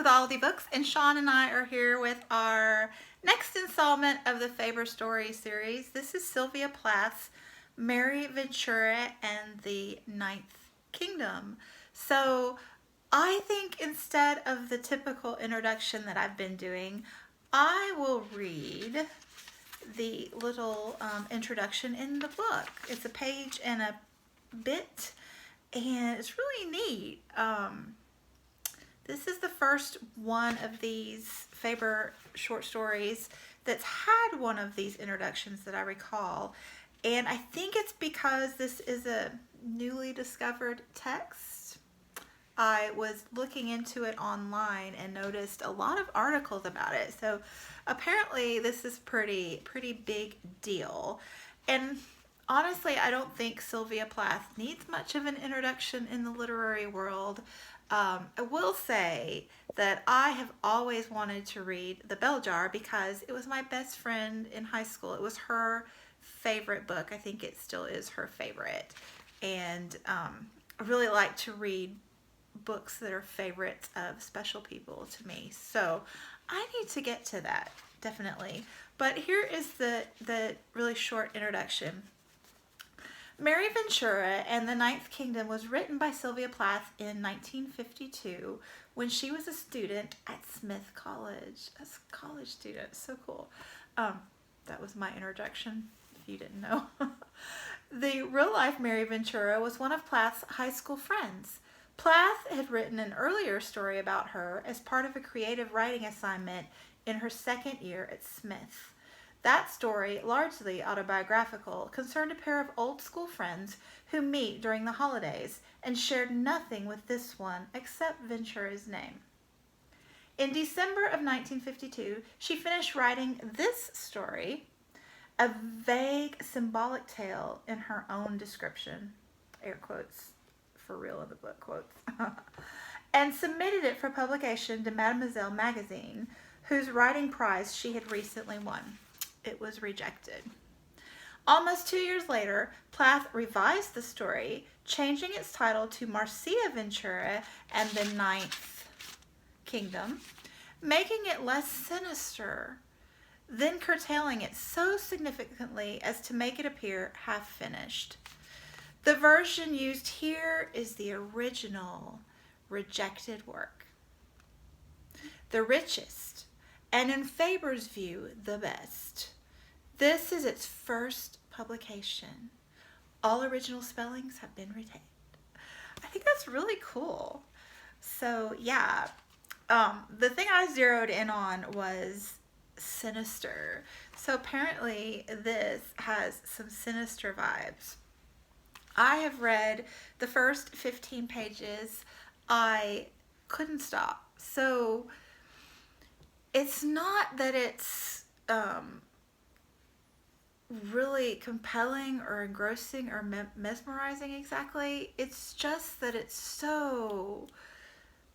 with All the Books, and Shawn and I are here with our next installment of the Faber Story series. This is Sylvia Plath's Mary Ventura and the Ninth Kingdom. So I think instead of the typical introduction that I've been doing, I will read the little introduction in the book. It's a page and a bit, and it's really neat. This is the first one of these Faber short stories that's had one of these introductions that I recall. And I think it's because this is a newly discovered text. I was looking into it online and noticed a lot of articles about it. So apparently this is pretty big deal. And honestly, I don't think Sylvia Plath needs much of an introduction in the literary world. I will say that I have always wanted to read The Bell Jar because it was my best friend in high school. It was her favorite book. I think it still is her favorite. And I really like to read books that are favorites of special people to me. So I need to get to that, definitely. But here is the really short introduction. Mary Ventura and the Ninth Kingdom was written by Sylvia Plath in 1952 when she was a student at Smith College. As a college student, so cool. That was my introduction, if you didn't know. The real-life Mary Ventura was one of Plath's high school friends. Plath had written an earlier story about her as part of a creative writing assignment in her second year at Smith. That story, largely autobiographical, concerned a pair of old school friends who meet during the holidays and shared nothing with this one except Ventura's name. In December of 1952, she finished writing this story, a vague symbolic tale in her own description, air quotes, for real in the book quotes, and submitted it for publication to Mademoiselle magazine, whose writing prize she had recently won. It was rejected. Almost 2 years later, Plath revised the story, changing its title to Marcia Ventura and the Ninth Kingdom, making it less sinister, then curtailing it so significantly as to make it appear half-finished. The version used here is the original, rejected work. The richest, and in Faber's view, the best. This is its first publication. All original spellings have been retained. I think that's really cool. So yeah, the thing I zeroed in on was sinister. So apparently this has some sinister vibes. I have read the first 15 pages. I couldn't stop. So it's not that it's really compelling or engrossing or mesmerizing exactly. It's just that it's so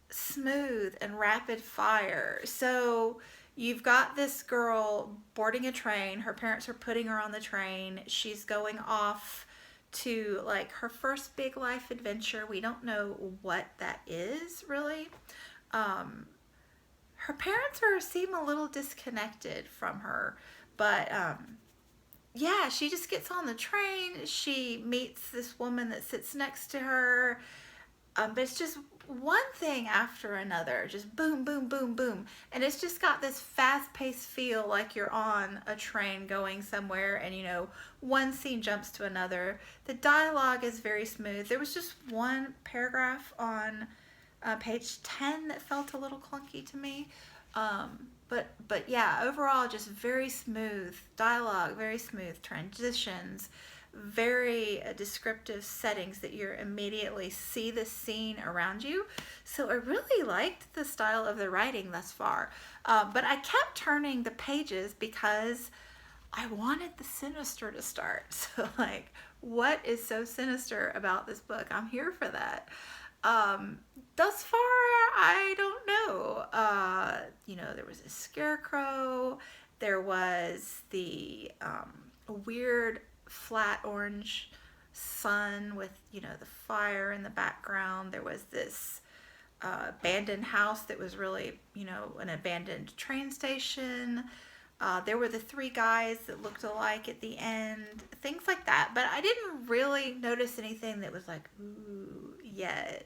smooth and rapid fire. So you've got this girl boarding a train. Her parents are putting her on the train. She's going off to like her first big life adventure. We don't know what that is really. Her parents seem a little disconnected from her, but yeah, she just gets on the train. She meets this woman that sits next to her, but it's just one thing after another, just boom, boom, boom, boom. And it's just got this fast-paced feel like you're on a train going somewhere and, you know, one scene jumps to another. The dialogue is very smooth. There was just one paragraph on page 10 that felt a little clunky to me. But yeah, overall just very smooth dialogue, very smooth transitions, very descriptive settings that you immediately see the scene around you. So I really liked the style of the writing thus far. But I kept turning the pages because I wanted the sinister to start. So like, what is so sinister about this book? I'm here for that. Thus far, I don't know. You know, there was a scarecrow. There was the weird flat orange sun with, you know, the fire in the background. There was this abandoned house that was really, an abandoned train station. There were the three guys that looked alike at the end, things like that. But I didn't really notice anything that was like, ooh, yet.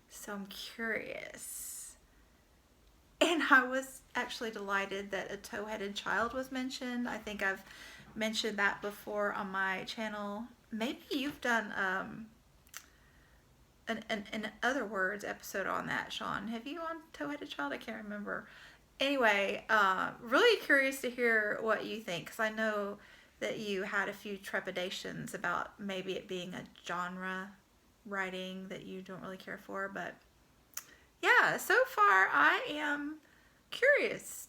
So I'm curious. And I was actually delighted that a tow-headed child was mentioned. I think I've mentioned that before on my channel. Maybe you've done an Other Words episode on that, Shawn. Have you on tow-headed child? I can't remember. Anyway, really curious to hear what you think, because I know that you had a few trepidations about maybe it being a genre writing that you don't really care for, but yeah, so far I am curious,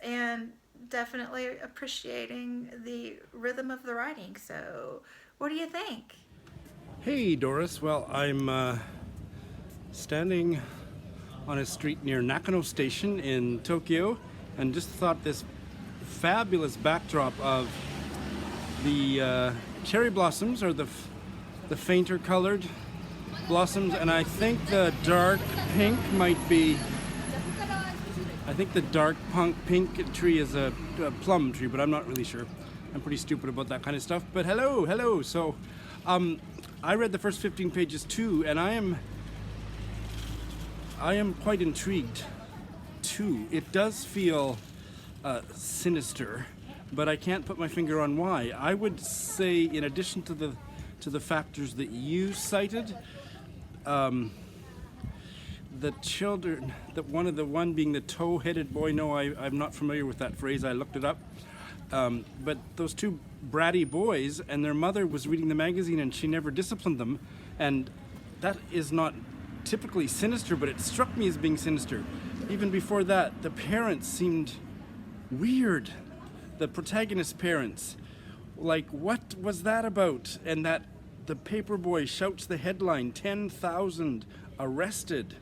and definitely appreciating the rhythm of the writing. So what do you think? Hey Doris, well, I'm standing on a street near Nakano Station in Tokyo, and just thought this fabulous backdrop of the cherry blossoms, or the fainter colored blossoms, and I think the dark pink might be, I think the dark pink tree is a plum tree, but I'm not really sure. I'm pretty stupid about that kind of stuff. But hello. So I read the first 15 pages too, and I am quite intrigued too. It does feel sinister, but I can't put my finger on why. I would say, in addition to the factors that you cited, the children, the one being the tow-headed boy. No, I'm not familiar with that phrase. I looked it up. But those two bratty boys, and their mother was reading the magazine and she never disciplined them, and that is not typically sinister, but it struck me as being sinister. Even before that, the parents seemed weird. The protagonist's parents, like, what was that about? And that the paper boy shouts the headline, 10,000 arrested.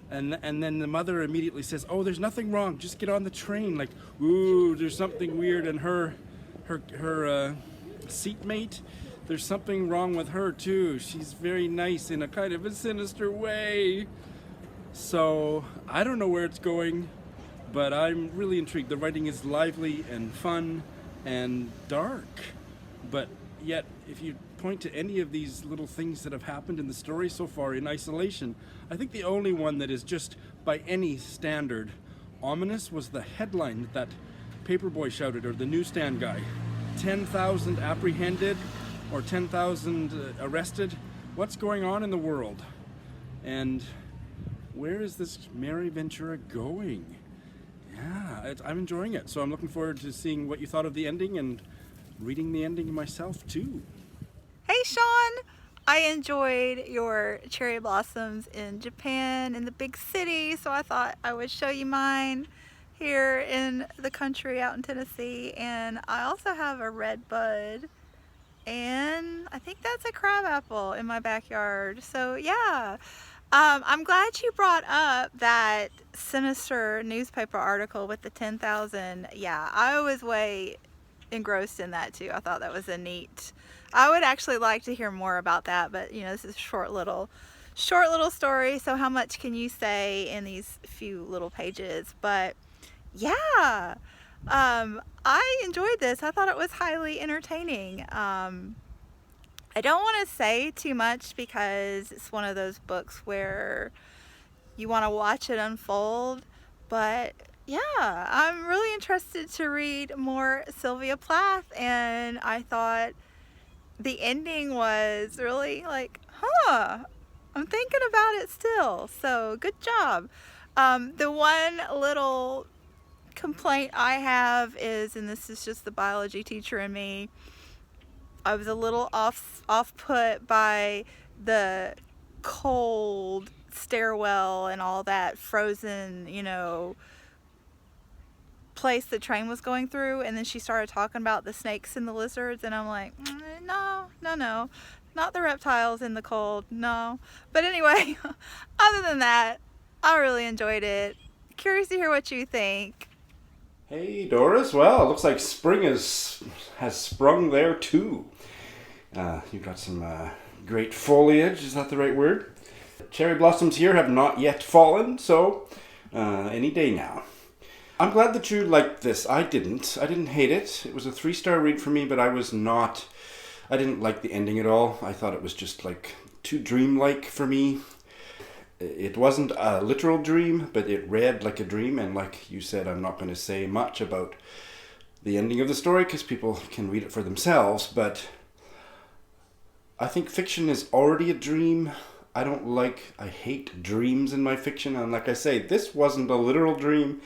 And then the mother immediately says, oh, there's nothing wrong, just get on the train. Like, ooh, there's something weird. And her seatmate, there's something wrong with her too. She's very nice in a kind of a sinister way. So I don't know where it's going, but I'm really intrigued. The writing is lively and fun and dark, but yet if you point to any of these little things that have happened in the story so far in isolation, I think the only one that is just by any standard ominous was the headline that paperboy shouted, or the newsstand guy. 10,000 apprehended, or 10,000 arrested. What's going on in the world? And where is this Mary Ventura going? Yeah, I'm enjoying it. So I'm looking forward to seeing what you thought of the ending and reading the ending myself too. Hey Shawn, I enjoyed your cherry blossoms in Japan, in the big city, so I thought I would show you mine here in the country out in Tennessee. And I also have a red bud, and I think that's a crabapple in my backyard. So yeah, I'm glad you brought up that sinister newspaper article with the 10,000. Yeah, I was way engrossed in that too. I thought that was a neat, I would actually like to hear more about that, but this is a short little story, so how much can you say in these few little pages? But yeah, I enjoyed this. I thought it was highly entertaining. I don't want to say too much because it's one of those books where you want to watch it unfold, but yeah, I'm really interested to read more Sylvia Plath, and I thought the ending was really like, I'm thinking about it still, so good job. The one little complaint I have is, and this is just the biology teacher in me, I was a little off put by the cold stairwell and all that frozen, place the train was going through, and then she started talking about the snakes and the lizards, and I'm like, no, not the reptiles in the cold, no. But anyway, other than that, I really enjoyed it. Curious to hear what you think. Hey Doris, well, it looks like spring has sprung there too. You've got some great foliage, is that the right word? cherry blossoms here have not yet fallen, so any day now. I'm glad that you liked this. I didn't hate it. It was a 3-star read for me, but I didn't like the ending at all. I thought it was just like too dreamlike for me. It wasn't a literal dream, but it read like a dream, and like you said, I'm not going to say much about the ending of the story because people can read it for themselves, but I think fiction is already a dream. I hate dreams in my fiction, and like I say, this wasn't a literal dream,